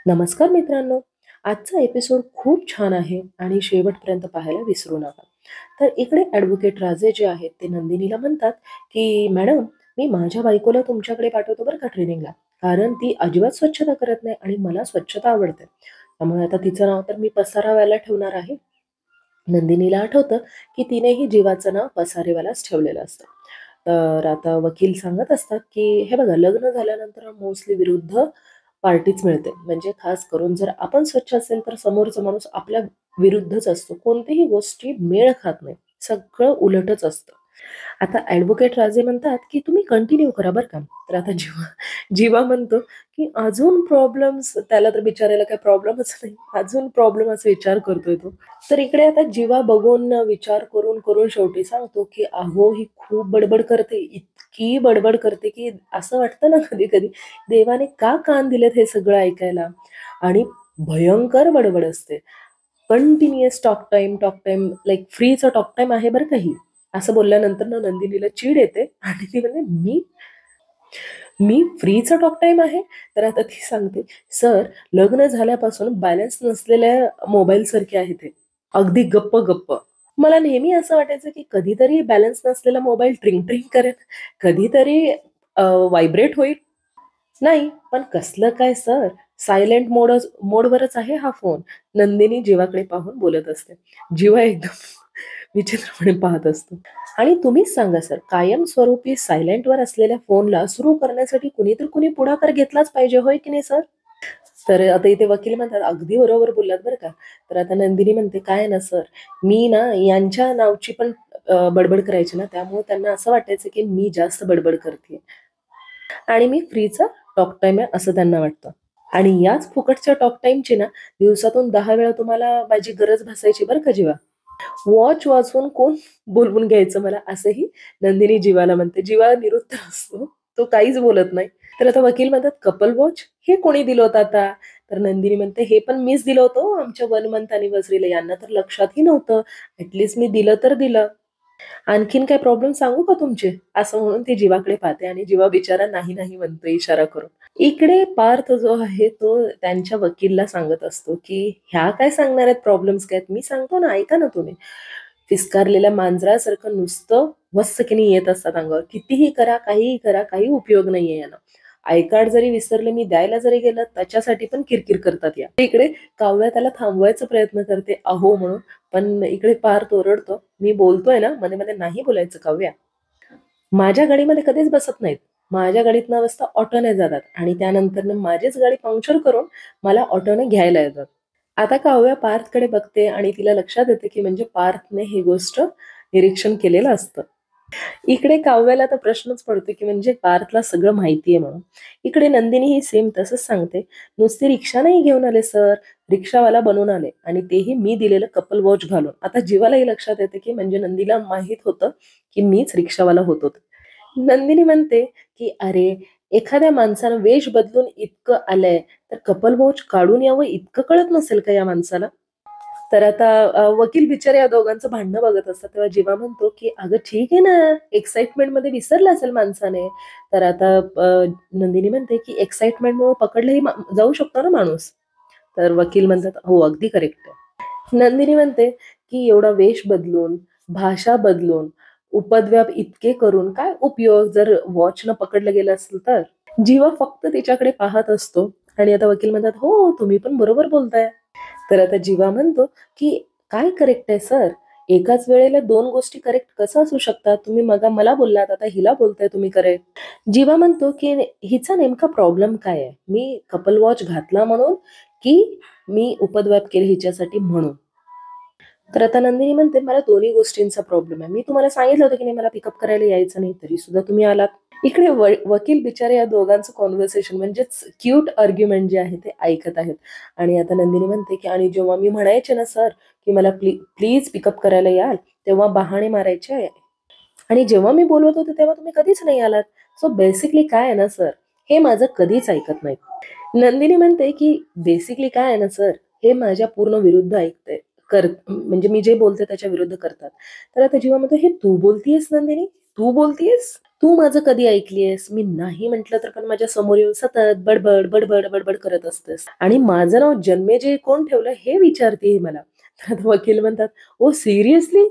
नमस्कार मित्रांनो. आजचा एपिसोड खूप छान आहे आणि शेवटपर्यंत पाहायला विसरू नका. तर इकडे ॲडव्होकेट राजे जे आहेत ते नंदिनीला म्हणतात, की "मॅडम, मी माझ्या बायकोला तुमच्याकडे पाठवतो बरं का ट्रेनिंगला. कारण ती अजिबात स्वच्छता करत नाही आणि मला स्वच्छता आवडते. त्यामुळे आता तिचं नाव तर मी पसारावाला ठेवणार आहे." नंदिनीला आठवतं, की तिनेही जीवाचं नाव पसारेवालाच ठेवलेलं असतं. तर आता वकील सांगत असतात, की "हे बघा, लग्न झाल्यानंतर मोस्टली विरुद्ध पार्टीच मिळते. म्हणजे खास करून जर आपण स्वच्छ असेल तर समोरचा माणूस आपल्या विरुद्धच असतो. कोणतीही गोष्टी मेळ खात नाही. सगळं उलटच असतं." आता ॲडव्होकेट राजे म्हणतात, की "तुम्ही कंटिन्यू करा बरं का." तर आता जीवा जीवा म्हणतो, की "अजून प्रॉब्लेम्स?" त्याला तर बिचाऱ्याला काही प्रॉब्लेमच नाही. अजून प्रॉब्लेम असा विचार करतोय तो. तर इकडे आता जीवा बघून विचार करून शेवटी सांगतो, की "अहो, ही खूप बडबड करते. इतकी बडबड करते, की असं वाटतं ना कधी-कधी देवाने का कान दिलेत हे सगळं ऐकायला?" आणि भयंकर बडबड असते. कंटिन्युअस टॉक टाईम लाइक फ्रीचा टॉक टाईम आहे बरं का ही. असं बोलल्यानंतर ना नंदिनीला चीड येते आणि ती म्हणते, "मी फ्रीचा टॉक टाईम आहे?" तर आता ती सांगते, "सर, लग्न झाल्यापासून बॅलन्स नसलेल्या मोबाईलसारखे आहे ते. अगदी गप्प-गप्प." मला नेहमी असं वाटायचं, की कधीतरी बॅलन्स नसलेला मोबाईल ट्रिंग-ट्रिंग करेल, कधीतरी व्हायब्रेट होईल. नाही, पण कसलं काय सर, सायलेंट मोडवरच आहे हा फोन. नंदिनी जीवाकडे पाहून बोलत असते. जीवा एकदम विचित्रपणे पाहत असतो. आणि तुम्हीच सांगा सर, कायमस्वरूपी सायलेंटवर असलेल्या फोनला सुरू करण्यासाठी कुणी पुढाकार घेतलाच पाहिजे, होय की नाही सर? तर आता इथे वकील म्हणतात, "अगदी बरोबर बोललात बरं का." तर आता नंदिनी म्हणते, "काय आहे ना सर, मी ना यांच्या नावची पण बडबड करायची ना, त्यामुळे त्यांना असं वाटायचं, की मी जास्त बडबड करतीये आणि मी फ्रीचा टॉक टाईम आहे असं त्यांना वाटतं. आणि याच फुकटच्या टॉक टाईमची ना दिवसातून 10 वेळा तुम्हाला माझी गरज भासायची बरं का जीवा. वॉच वाजवून कोण बोलवून घ्यायचं मला असंही नंदिनी जीवाला म्हणते. जीवा निरुत्तर असतो. तो काहीच बोलत नाही. तर आता वकील म्हणतात, "कपल वॉच हे कोणी दिलं होतं आता?" तर नंदिनी म्हणते, "हे पण मीच दिलं होतं हो आमच्या 1 मंथ अॅनिव्हर्सरीला. यांना तर लक्षातही नव्हतं. ॲट मी दिलं तर दिलं." "आणखीन काही प्रॉब्लेम सांगू का तुमचे?" असं म्हणून ती जीवाकडे पाहते आणि जीवा बिचारा नाही, नाही म्हणतो इशारा करून. इकडे पार्थ जो आहे तो त्यांच्या वकीलला सांगत असतो, की "ह्या काय सांगणार आहेत प्रॉब्लेम्स काय आहेत? मी सांगतो ना, ऐका ना तुम्ही." फिस्कारलेल्या मांजरासारखं नुसतं वस्सकीने येत असतात अंगावर. कितीही करा, काहीही करा, काही उपयोग नाहीये यानं. आय कार्ड जरी विसरले मी द्यायला जरी गेलं, त्याच्यासाठी पण किरकिर करतात या. इकडे काव्या त्याला थांबवायचा प्रयत्न करते, "अहो" म्हणून. पण इकडे पार्थ ओरडतो, "मी बोलतोय ना, मध्ये-मध्ये नाही बोलायचं काव्या. माझ्या गाडीमध्ये कधीच बसत नाहीत. माझ्या गाडीत न बसता ऑटोने जातात आणि त्यानंतरनं माझीच गाडी पंक्चर करून मला ऑटोने घ्यायला येतात." आता काव्या पार्थकडे बघते आणि तिला लक्षात येते, की म्हणजे पार्थने ही गोष्ट निरीक्षण केलेलं असतं. इकडे काव्याला तर प्रश्नच पडतो, की म्हणजे पार्थला सगळं माहिती आहे म्हणून. इकडे नंदिनी ही सेम तसंच सांगते, "नुसती रिक्षा नाही घेऊन आले सर, रिक्षावाला बनून आले आणि तेही मी दिलेलं कपल वॉच घालून." आता जीवालाही लक्षात येते, की म्हणजे नंदीला माहीत होतं, की मीच रिक्षावाला होतो. नंदिनी म्हणते, की "अरे, एखाद्या माणसानं वेश बदलून इतकं आलंय, तर कपल वॉच काढून यावं इतकं कळत नसेल का या माणसाला?" तर आता वकील बिचारे या दोघांचं भांडणं बघत असतात. तेव्हा जीवा म्हणतो, की "अगं ठीक आहे ना, एक्साइटमेंटमध्ये विसरलं असेल माणसाने." तर आता नंदिनी म्हणते, की "एक्साइटमेंटमुळे पकडलंही जाऊ शकतो ना माणूस." तर वकील म्हणतात, "हो, अगदी करेक्ट आहे." नंदिनी म्हणते, की "एवढा वेश बदलून, भाषा बदलून, उपद्व्याप इतके करून काय उपयोग जर वॉचनं पकडलं गेलं असेल तर?" जीवा फक्त तिच्याकडे पाहत असतो आणि आता वकील म्हणतात, "हो, तुम्ही पण बरोबर बोलताय." तर आता जीवा म्हणतो, की "काय करेक्ट आहे सर? एकाच वेळेला 2 गोष्टी करेक्ट कसं असू शकतात? तुम्ही मला बोललात, आता हिला बोलताय तुम्ही करेक्ट." जीवा म्हणतो, की "हिचा नेमका प्रॉब्लेम काय आहे? मी कपल वॉच घातला म्हणून, की मी उपद्व्याप केले हिच्यासाठी म्हणून?" तर आता नंदिनी म्हणते, "मला दोन्ही गोष्टींचा प्रॉब्लेम आहे. मी तुम्हाला सांगितलं होतं, की नाही मला पिकअप करायला यायचं नाही, तरीसुद्धा तुम्ही आलात." इकडे वकील बिचारे या दोघांचं कन्व्हर्सेशन म्हणजेच क्यूट आर्ग्युमेंट जे आहे ते ऐकत आहेत. आणि आता नंदिनी म्हणते, की "आणि जेव्हा मी म्हणायचे ना सर, की मला प्लीज पिकअप करायला याल, तेव्हा बहाणे मारायचे आणि जेव्हा मी बोलवत होते तेव्हा तुम्ही कधीच नाही आलात. सो बेसिकली काय आहे ना सर, हे माझं कधीच ऐकत नाहीत." नंदिनी म्हणते, की "बेसिकली काय आहे ना सर, हे माझ्या पूर्ण विरुद्ध ऐकते म्हणजे मी जे बोलते त्याच्या विरुद्ध करतात." तर आता जीवा म्हणतो, "हे तू बोलतीयेस नंदिनी? तू बोलतीयेस?" तू माझं कधी ऐकलीयस? मी नाही म्हटलं तर पण माझ्या समोर येऊन सतत बडबड, बडबड, बडबड करत असतेस आणि माझं नाव जन्मेजय कोण ठेवलं हे विचारते मला. तर आता वकील म्हणतात, "ओह सिरियसली?"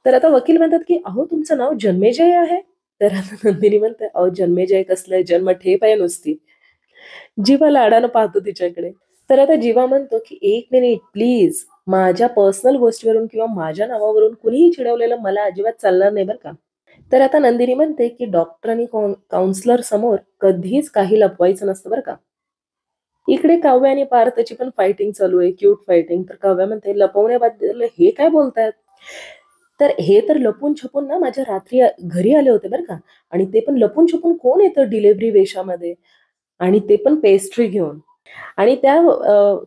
तर आता वकील म्हणतात, की "अहो तुमचं नाव जन्मेजय आहे?" तर आता नंदिनी म्हणते, "अहो जन्मेजय कसलं? जन्मठेप आहे नुसती." जीवा लाडानं पाहतो तिच्याकडे. तर आता जीवा म्हणतो, की "1 मिनिट प्लीज. माझ्या पर्सनल गोष्टीवरून किंवा माझ्या नावावरून कुणीही चिडवलेलं मला अजिबात चालणार नाही बरं का." तर आता नंदिनी म्हणते, की "डॉक्टर आणि काउन्सिलर समोर कधीच काही लपवायचं नसतं बरं का." इकडे काव्य आणि पार्थची पण फायटिंग चालू आहे, क्यूट फायटिंग. तर काव्य म्हणते, "लपवण्याबद्दल हे काय बोलतायत?" तर हे तर लपून-छपून ना माझ्या रात्री घरी आले होते बरं का आणि ते पण लपून-छपून कोण येतं डिलिव्हरी वेशामध्ये आणि ते पण पेस्ट्री घेऊन. आणि त्या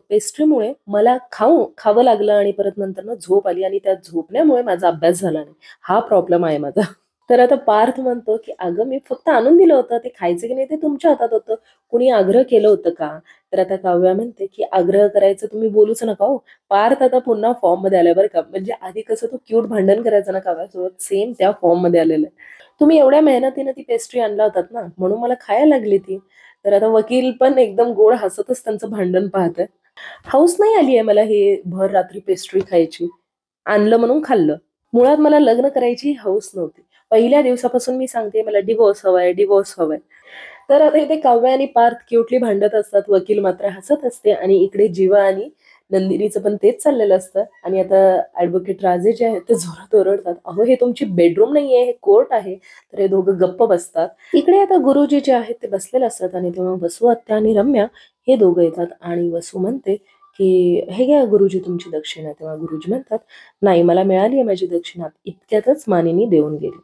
पेस्ट्रीमुळे मला खावं लागलं आणि परत नंतरनं झोप आली आणि त्या झोपण्यामुळे माझा अभ्यास झाला नाही. हा प्रॉब्लेम आहे माझा. तर आता पार्थ म्हणतो, की "अगं मी फक्त आणून दिलं होतं. ते खायचं की नाही ते तुमच्या हातात होतं. कुणी आग्रह केलं होतं का?" तर आता काव्या म्हणते, की "आग्रह करायचं तुम्ही बोलूच नका हो." पार्थ आता पुन्हा फॉर्ममध्ये आलाय बरं का. म्हणजे आधी कसं तो क्यूट भांडण करायचा ना काव्यासोबत, सेम त्या फॉर्ममध्ये आलेला आहे. "तुम्ही एवढ्या मेहनतीने ती पेस्ट्री आणला होतात ना, म्हणून मला खायला लागली ती." तर आता वकील पण एकदम गोड हसतच त्यांचं भांडण पाहतोय. हौस नाही आली आहे मला हे भर रात्री पेस्ट्री खायची. आणलं म्हणून खाल्लं. मुळात मला लग्न करायची हौस नव्हती. पहिल्या दिवसापासून मी सांगते मला डिव्होर्स हवाय, डिव्होर्स हवाय. तर आता इथे काव्य आणि पार्थ क्यूटली भांडत असतात. वकील मात्र हसत असते आणि इकडे जीवा आणि नंदिनीचं पण तेच चाललेलं असतं आणि आता ॲडव्होकेट राजे जे आहेत ते जोरात ओरडतात, "अहो हे तुमची बेडरूम नाहीये, हे कोर्ट आहे." तर हे दोघं गप्प बसतात. इकडे आता गुरुजी जे आहेत ते बसलेले असतात आणि तेव्हा वसू आत्या आणि रम्या हे दोघं येतात आणि वसू म्हणते, की "हे घ्या गुरुजी तुमची दक्षिणा." तेव्हा गुरुजी म्हणतात, "नाही मला मिळाली आहे माझी दक्षिणा." इतक्यातच मानिनी देऊन गेली.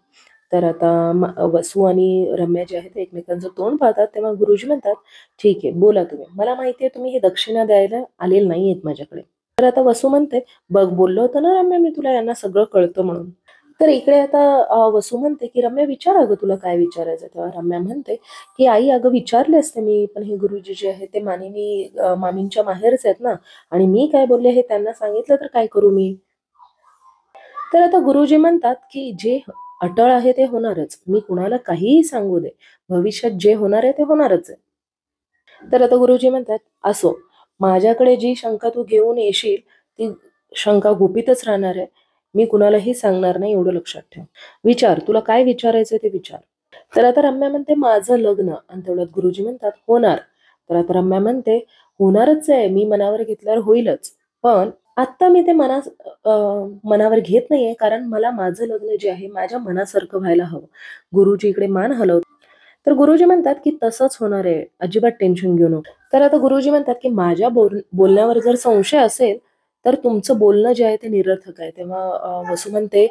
तर आता वसू आणि रम्या जे आहेत ते एकमेकांचं तोंड पाहतात तेव्हा गुरुजी म्हणतात, "ठीक आहे बोला तुम्ही. मला माहिती आहे तुम्ही ही दक्षिणा द्यायला आलेले नाहीयेत माझ्याकडे." तर आता वसू म्हणते, "बघ बोललो होतो ना रम्या मी तुला यांना सगळं कळतं म्हणून." तर इकडे आता वसू म्हणते, की "रम्या विचार अगं तुला काय विचारायचं?" तेव्हा रम्या म्हणते, की "आई अगं विचारले असते मी, पण हे गुरुजी जे आहेत ते मामींच्या माहेरचे आहेत ना आणि मी काय बोलले हे त्यांना सांगितलं तर काय करू मी?" तर आता गुरुजी म्हणतात, की "जे अटळ आहे ते होणारच. मी कुणाला काहीही सांगू दे. भविष्यात जे होणार आहे ते होणारच आहे." तर आता गुरुजी म्हणतात, "असो, माझ्याकडे जी शंका तू घेऊन येशील, ती शंका गुपितच राहणार आहे. मी कुणालाही सांगणार नाही एवढं लक्षात ठेव. विचार, तुला काय विचारायचंय ते विचार." तर आता रम्या म्हणते, "माझं लग्न." आणि तेवढ्यात गुरुजी म्हणतात, "होणार." तर आता रम्या म्हणते, "होणारच आहे. मी मनावर घेतल्यावर होईलच. पण आत्ता मी ते अ, मनावर घेत नाहीये, कारण मला माझं लग्न जे आहे माझ्या मनासारखं व्हायला हवं." गुरुजी इकडे मान हलवतात. तर गुरुजी म्हणतात, की "तसंच होणार आहे. अजिबात टेन्शन घेऊ नको." तर आता गुरुजी म्हणतात, की "माझ्या बोलण्यावर जर संशय असेल, तर तुमचं बोलणं जे आहे ते निरर्थक आहे." तेव्हा वसू म्हणते,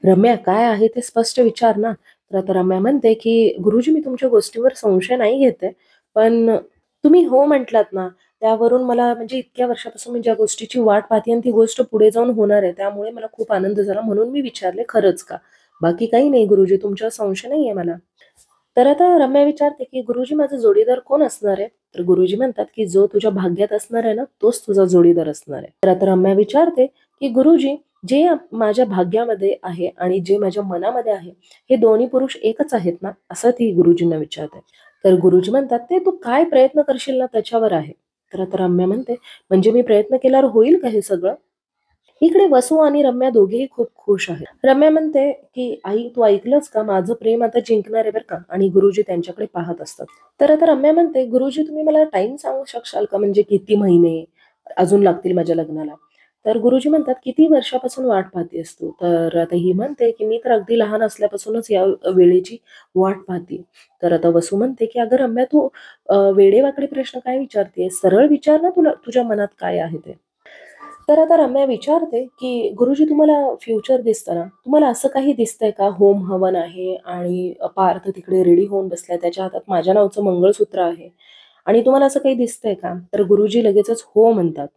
"रम्या काय आहे ते स्पष्ट विचार ना." तर आता रम्या म्हणते, की "गुरुजी मी तुमच्या गोष्टीवर संशय नाही घेते, पण तुम्ही हो म्हटलात ना, त्यावरून मला म्हणजे इतक्या वर्षापासून मी ज्या गोष्टीची वाट पाहते आणि ती गोष्ट पुढे जाऊन होणार आहे. त्यामुळे मला खूप आनंद झाला म्हणून मी विचारले खरंच का? बाकी काही नाही गुरुजी तुमच्यावर संशय नाहीये मला." तर आता रम्या विचारते, की "गुरुजी माझा जोडीदार कोण असणार आहे?" तर गुरुजी म्हणतात, की "जो तुझ्या भाग्यात असणार आहे ना, तोच तुझा जोडीदार असणार आहे." तर आता रम्या विचारते, की "गुरुजी जे माझ्या भाग्यामध्ये आहे आणि जे माझ्या मनामध्ये आहे, हे दोन्ही पुरुष एकच आहेत ना?" असं ती गुरुजींना विचारते. तर गुरुजी म्हणतात, "ते तू काय प्रयत्न करशील ना त्याच्यावर आहे." तर आता रम्या म्हणते, "म्हणजे मी प्रयत्न केल्यावर होईल का हे सगळं?" इकडे वसू आणि रम्या दोघेही खूप खुश आहेत. रम्या म्हणते, की "आई तू ऐकलंस का? माझं प्रेम आता जिंकणार आहे बरं का." आणि गुरुजी त्यांच्याकडे पाहत असतात. तर आता रम्या म्हणते, "गुरुजी तुम्ही मला टाईम सांगू शकशाल का? म्हणजे किती महिने अजून लागतील माझ्या लग्नाला?" तर गुरुजी म्हणतात, "किती वर्षापासून वाट पाहतेस तू?" तर आता ही म्हणते, की "मी तर अगदी लहान असल्यापासूनच या वेळेची वाट पाहते." तर आता वसू म्हणते, की "अगं रम्या तू वेडेवाकडे प्रश्न काय विचारतेस? सरळ विचार ना तुला तुझ्या मनात काय आहे ते." तर आता रम्या विचारते, की "गुरुजी तुम्हाला फ्युचर दिसतं ना, तुम्हाला असं काही दिसतंय का होम हवन आहे आणि पार्थ तिकडे रेडी होऊन बसलाय, त्याच्या हातात माझ्या नावाचं मंगळसूत्र आहे आणि तुम्हाला असं काही दिसतंय का?" तर गुरुजी लगेचच हो म्हणतात.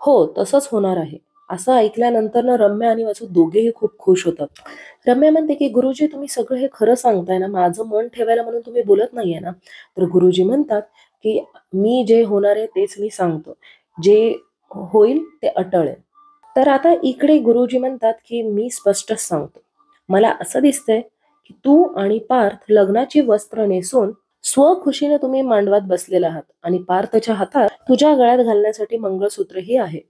"हो, तसंच होणार आहे." असं ऐकल्यानंतर ना रम्या आणि वसू दोघेही खूप खुश होतात. रम्या म्हणते, की "गुरुजी तुम्ही सगळं हे खरं सांगताय ना, माझं मन ठेवायला म्हणून तुम्ही बोलत नाहीये ना?" तर गुरुजी म्हणतात, की "मी जे होणार आहे तेच मी सांगतो. जे होईल ते अटळ आहे." तर आता इकडे गुरुजी म्हणतात, की "मी स्पष्टच सांगतो. मला असं दिसतंय, की तू आणि पार्थ लग्नाची वस्त्र नेसून स्वखुशीने तुम्ही मांडवात बसलेला आहात आणि पार्थच्या हातात तुझ्या गळ्यात घालण्यासाठी मंगळसूत्रही आहे.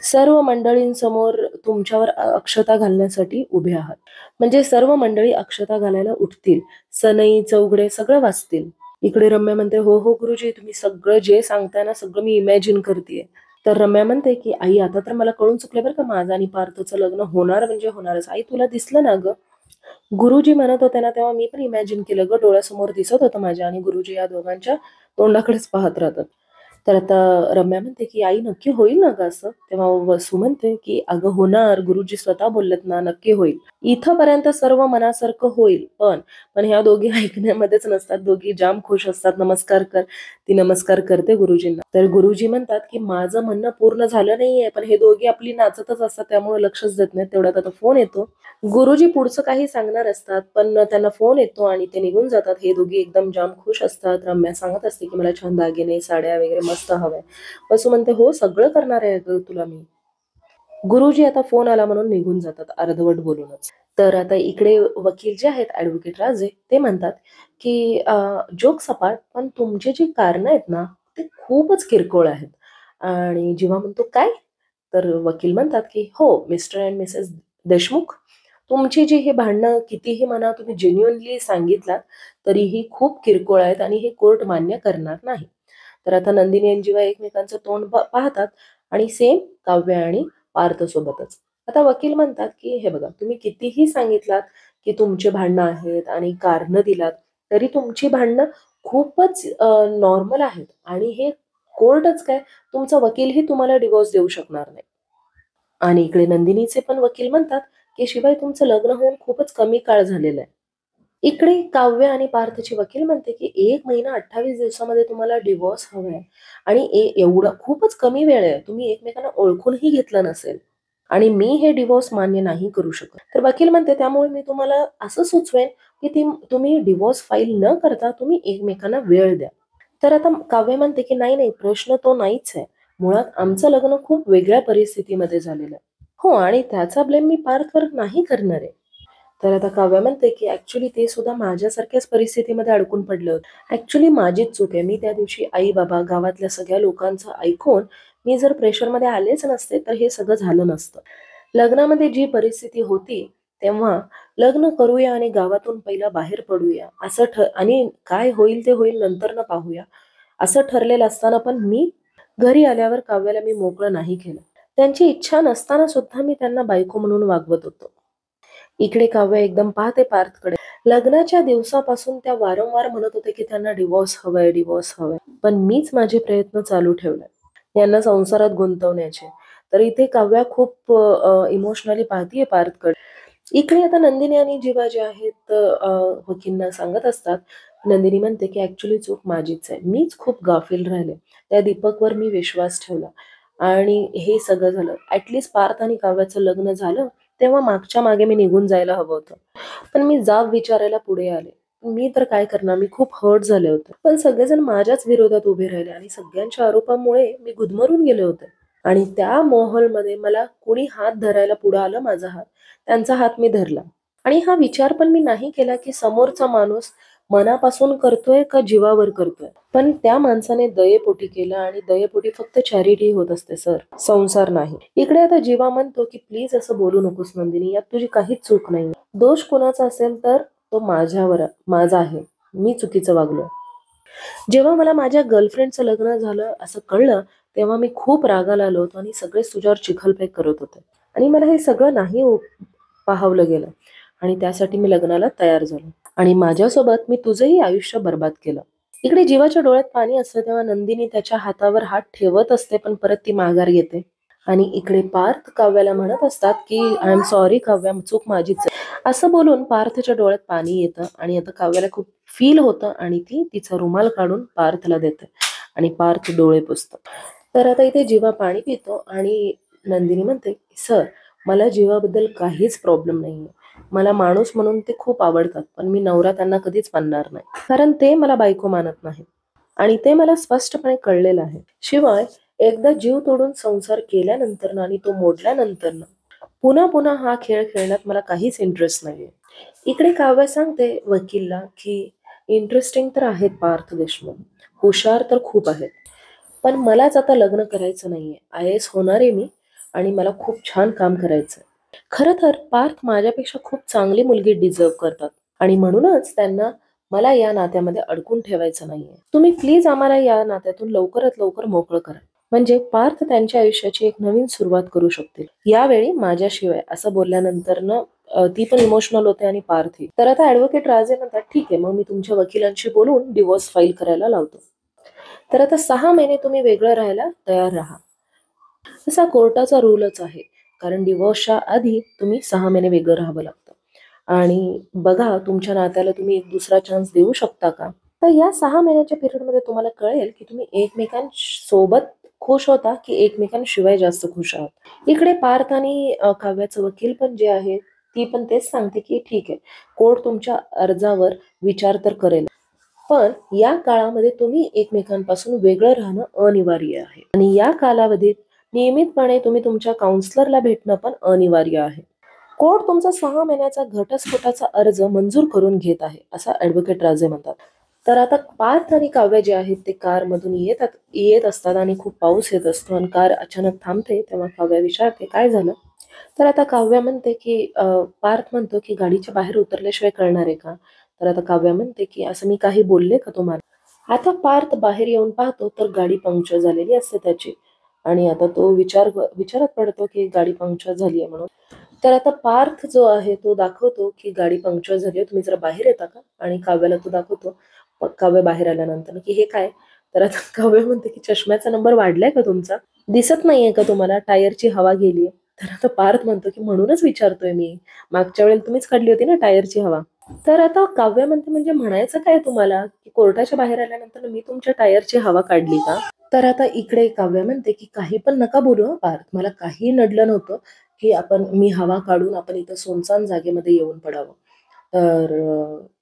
सर्व मंडळींसमोर तुमच्यावर अक्षता घालण्यासाठी उभे आहात. म्हणजे सर्व मंडळी अक्षता घालायला उठतील. सनई चौघडे सगळं वाचतील. इकडे रम्या म्हणते, हो हो गुरुजी, तुम्ही सगळं जे सांगताय ना सगळं मी इमॅजिन करतेय. तर रम्या म्हणते की आई, आता तर मला कळून चुकलं बरं का, माझं आणि पार्थचं लग्न होणार म्हणजे होणारच. आई, तुला दिसलं ना ग? गुरुजी म्हणत होते ना तेव्हा मी पण इमॅजिन केलं ग, डोळ्यासमोर दिसत होतं माझ्या, आणि गुरुजी या दोघांच्या तोंडाकडेच पाहत राहतात. तर आता रम्या म्हणते की आई, नक्की होईल ना ग असं? तेव्हा वसू म्हणते की अगं होणार, गुरुजी स्वतः बोललेत ना, नक्की होईल. इथपर्यंत सर्व मनासारखं होईल, पण पण ह्या दोघी ऐकण्यामध्येच नसतात. दोघी जाम खुश असतात. नमस्कार कर, ती नमस्कार करते गुरुजींना. तर गुरुजी म्हणतात की माझं म्हणणं पूर्ण झालं नाहीये, पण हे दोघी आपली नाचतच असतात त्यामुळे लक्षच देत नाही. तेवढ्यात आता फोन येतो. गुरुजी पुढचं काही सांगणार असतात, पण त्यांना फोन येतो आणि ते निघून जातात. हे दोघी एकदम जाम खुश असतात. रम्या सांगत असते की मला छान दागिने साड्या वगैरे मस्त हव्या. वसू म्हणते, हो सगळं करणार आहे तुला मी. गुरुजी आता फोन आला म्हणून निघून जातात अर्धवट बोलूनच. तर आता इकडे वकील जे आहेत ऍडव्होकेट राजे, ते म्हणतात की जोक सपाट, पण तुमचे जे कारण आहेत ना ते खूपच किरकोळ आहेत. आणि जेव्हा म्हणतो काय, तर वकील म्हणतात की हो मिस्टर अँड मिसेस देशमुख, तुमची जी ही भांडणं कितीही म्हणा तुम्ही जेन्युअनली सांगितलात तरीही खूप किरकोळ आहेत आणि हे कोर्ट मान्य करणार नाही. तर आता नंदिनी आणि जीवा एकमेकांचं तोंड पाहतात आणि सेम काव्य आणि पार्थ सोबतच. आता वकील म्हणतात की हे बघा, तुम्ही कितीही सांगितलात की तुमचे भांडणं आहेत आणि कारण दिलात, तरी तुमची भांडणं खूपच नॉर्मल आहेत आणि हे कोर्टच काय, तुमचा वकीलही तुम्हाला डिवोर्स देऊ शकणार नाही. आणि इकडे नंदिनीचे पण वकील म्हणतात की शिवाय तुमचं लग्न होऊन खूपच कमी काळ झालेला आहे. इकडे काव्य आणि पार्थचे वकील म्हणते की 1 महिना 28 दिवसामध्ये तुम्हाला डिवोर्स हवाय आणि एवढा खूपच कमी वेळ आहे, तुम्ही एकमेकांना ओळखूनही घेतलं नसेल आणि मी हे डिवोर्स मान्य नाही करू शकत. तर वकील म्हणते त्यामुळे मी तुम्हाला असं सुचवेन की तुम्ही डिवोर्स फाईल न करता तुम्ही एकमेकांना वेळ द्या. तर आता काव्य म्हणते की नाही नाही, प्रश्न तो नाहीच आहे. मुळात आमचं लग्न खूप वेगळ्या परिस्थितीमध्ये झालेलं आहे. हो, आणि त्याचा ब्लेम मी पार्थवर नाही करणार आहे. तर आता काव्या म्हणते की ऍक्च्युली ते सुद्धा माझ्यासारख्याच परिस्थितीमध्ये अडकून पडलं होतं. ऍक्च्युली माझीच चूक आहे. मी त्या दिवशी आई बाबा गावातल्या सगळ्या लोकांचं ऐकून मी जर प्रेशरमध्ये आलेच नसते तर हे सगळं झालं नसतं. लग्नामध्ये जी परिस्थिती होती तेव्हा लग्न करूया आणि गावातून पहिला बाहेर पडूया असं आणि काय होईल ते होईल नंतर न पाहूया असं ठरलेलं असताना पण मी घरी आल्यावर काव्याला मी मोकळं नाही केलं. त्यांची इच्छा नसताना सुद्धा मी त्यांना बायको म्हणून वागवत होतो. इकडे काव्य एकदम पाहते पार्थकडे. लग्नाच्या दिवसापासून त्या वारंवार म्हणत होते की त्यांना डिवोर्स हवाय, डिवोर्स हवाय, पण मीच माझे प्रयत्न चालू ठेवले यांना संसारात गुंतवण्याचे. तर इथे काव्या खूप इमोशनली पाहतीये पार्थकडे. इकडे आता नंदिनी आणि जीवा जे आहेत वकीलना सांगत असतात. नंदिनी म्हणते की ऍक्च्युली चूक माझीच आहे, मीच खूप गाफील राहिले, त्या दीपकवर मी विश्वास ठेवला आणि हे सगळं झालं. ऍटलिस्ट पार्थ आणि काव्याचं लग्न झालं तेव्हा मागच्या मागे मी निघून जायला हवं होतं, पण मी जाब विचारायला पुढे आले. मी तर काय करणार, मी खूप हर्ट झाले होते, पण सगळेजण माझ्याच विरोधात उभे राहिले आणि सगळ्यांच्या आरोपामुळे मी गुदमरून गेले होते. आणि त्या मोहलमध्ये मला कोणी हात धरायला पुढे आलं, माझा हात, त्यांचा हात मी धरला. आणि हा विचार पण मी नाही केला की समोरचा माणूस मनापासून करतोय का जीवावर करतोय, पण त्या माणसाने दयेपोटी केलं आणि दयेपोटी फक्त चॅरिटी होत असते सर, संसार नाही. इकडे आता जीवा म्हणतो की प्लीज असं बोलू नकोस नंदिनी, यात तुझी काहीच चूक नाही. दोष कोणाचा असेल तर तो माझा आहे, मी चुकीचं वागलो. जेव्हा मला माझ्या गर्लफ्रेंडचं लग्न झालं असं कळलं तेव्हा मी खूप रागाला आलो होतो आणि सगळेच तुझ्यावर चिखलफेक करत होते आणि मला हे सगळं नाही पाहवलं गेलं आणि त्यासाठी मी लग्नाला तयार झालो आणि माझ्यासोबत मी तुझंही आयुष्य बर्बाद केलं. इकडे जीवाच्या डोळ्यात पाणी असतं तेव्हा नंदिनी त्याच्या हातावर हात ठेवत असते, पण परत ती माघार घेते. आणि इकडे पार्थ काव्याला म्हणत असतात की आय एम सॉरी काव्या, चूक माझीच आहे. असं बोलून पार्थच्या डोळ्यात पाणी येतं आणि आता काव्याला खूप फील होतं आणि ती तिचा रुमाल काढून पार्थला देते आणि पार्थ डोळे पुसतो. तर आता इथे जीवा पाणी पितो आणि नंदिनी म्हणते, सर मला जीवाबद्दल काहीच प्रॉब्लेम नाहीये, मला माणूस म्हणून ते खूप आवडतात, पण मी नवरा त्यांना कधीच मानणार नाही, कारण ते मला बायको मानत नाही आणि ते मला स्पष्टपणे कळलेलं आहे. शिवाय एकदा जीव तोडून संसार केल्यानंतर आणि तो मोडल्यानंतर पुन्हा पुन्हा हा खेळ खेळण्यात मला काहीच इंटरेस्ट नाहीये. इकडे काव्या सांगते वकीलला की इंटरेस्टिंग तर आहेत पार्थ देशमुख, हुशार तर खूप आहेत, पण मलाच आता लग्न करायचं नाहीये. IAS होणार आहे मी आणि मला खूप छान काम करायचंय. खरं तर पार्थ माझ्यापेक्षा खूप चांगली मुलगी डिझर्व करतात आणि म्हणूनच त्यांना मला या नात्यामध्ये अडकून ठेवायचं नाहीये. तुम्ही प्लीज आम्हाला या नात्यातून लवकरात लवकर मोकळं करा. म्हणजे पार्थ त्यांच्या आयुष्याची एक नवीन सुरुवात करू शकतील. यावेळी माझ्याशिवाय असं बोलल्यानंतर ती पण इमोशनल होते आणि पार्थही. तर आता ऍडव्होकेट राजे म्हणतात, ठीक आहे, मग मी तुमच्या वकिलांशी बोलून डिवोर्स फाईल करायला लावतो. तर आता 6 महिने तुम्ही वेगळं राहायला तयार राहा. तसा कोर्टाचा रूलच आहे. कारण डिव्होर्सच्या आधी तुम्ही 6 महिने वेगळं राहावं लागतं. आणि बघा तुमच्या नात्याला तुम्ही एक दुसरा चान्स देऊ शकता का? तर या 6 महिन्याच्या पिरियडमध्ये तुम्हाला कळेल की तुम्ही एकमेकांसोबत खुश होता की एकमेकांशिवाय जास्त खुश आहात. इकडे पार्थ आणि काव्याचं वकील पण जे आहे ती पण तेच सांगते की ठीक आहे, कोर्ट तुमच्या अर्जावर विचार तर करेल, पण या काळामध्ये तुम्ही एकमेकांपासून वेगळं राहणं अनिवार्य आहे आणि या कालावधीत नियमितपणे तुम्ही तुमच्या काउन्सलरला भेटणं पण अनिवार्य आहे. कोर्ट तुमचा 6 महिन्याचा घटस्फोटाचा अर्ज मंजूर करून घेत आहे, असं ॲडव्होकेट राजे म्हणतात. तर आता पार्थ आणि काव्य जे आहेत ते कारमधून येत असतात आणि खूप पाऊस येत असतो आणि कार अचानक थांबते. तेव्हा काव्य विचारते काय झालं. तर आता काव्य म्हणते की पार्थ म्हणतो की गाडीच्या बाहेर उतरल्याशिवाय कळणार आहे का. तर आता काव्य म्हणते की असं मी काही बोलले का तुम्हाला. आता पार्थ बाहेर येऊन पाहतो तर गाडी पंक्चर झालेली असते त्याची आणि आता तो विचारात पडतो की गाडी पंक्चर झाली आहे म्हणून. तर आता पार्थ जो आहे तो दाखवतो की गाडी पंक्चर झाली आहे, तुम्ही जरा बाहेर येता का. आणि काव्याला तो दाखवतो. मग काव्य बाहेर आल्यानंतर की हे काय. तर आता काव्य म्हणते की चष्म्याचा नंबर वाढलाय का तुमचा, दिसत नाहीये का तुम्हाला, टायरची हवा गेलीये. तर आता पार्थ म्हणतो की म्हणूनच विचारतोय मी, मागच्या वेळेला तुम्हीच काढली होती ना टायरची हवा. तर आता काव्य म्हणते म्हणजे म्हणायचं काय तुम्हाला की कोर्टाच्या बाहेर आल्यानंतर मी तुमच्या टायरची हवा काढली का. तर आता इकडे काव्य म्हणते की काही पण नका बोलू हं पार्थ, मला काही नडलं नव्हतं की मी हवा काढून आपण इथं सुनसान जागेमध्ये येऊन पडावं. तर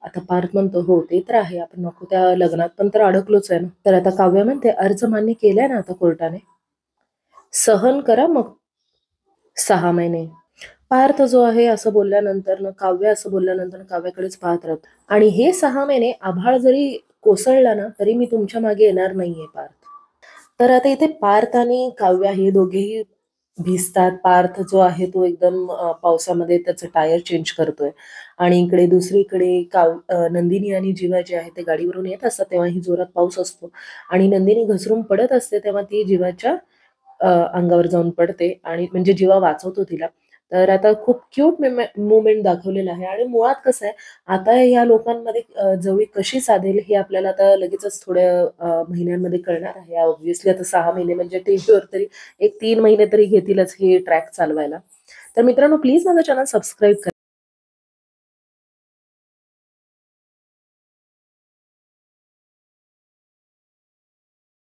आता पार्थ म्हणतो हो ते तर आहे, आपण नको त्या लग्नात पण तर अडकलोच आहे ना. तर आता काव्य म्हणते अर्ज मान्य केलाय ना आता कोर्टाने, सहन करा मग 6 महिने. पार्थ जो आहे असं बोलल्यानंतर काव्य असं बोलल्यानंतर काव्याकडेच पाहत राहतो आणि हे 6 महिने आभाळ जरी कोसळला ना तरी मी तुमच्या मागे येणार नाहीये पार्थ. तर आता इथे पार्थ आणि काव्या हे दोघेही भिजतात. पार्थ जो आहे तो एकदम पावसामध्ये त्याचं टायर चेंज करतोय आणि इकडे दुसरीकडे नंदिनी आणि जीवा जे आहे ते गाडीवरून येत असतात तेव्हा ही जोरात पाऊस असतो आणि नंदिनी घसरून पडत असते तेव्हा ती जीवाच्या अंगावर जाऊन पडते आणि म्हणजे जीवा वाचवतो तिला. तर आता खूप क्यूट मुवमेंट दाखवलेलं आहे आणि मुळात कसं आहे, आता या लोकांमध्ये जवळीक कशी साधेल हे आपल्याला आता लगेचच थोड्या महिन्यांमध्ये कळणार आहे. ऑब्व्हियसली आता 6 महिने म्हणजे टीव्हीवर तरी एक 3 महिने तरी घेतीलच हे ट्रॅक चालवायला. तर मित्रांनो प्लीज माझं चॅनल सबस्क्राईब करा.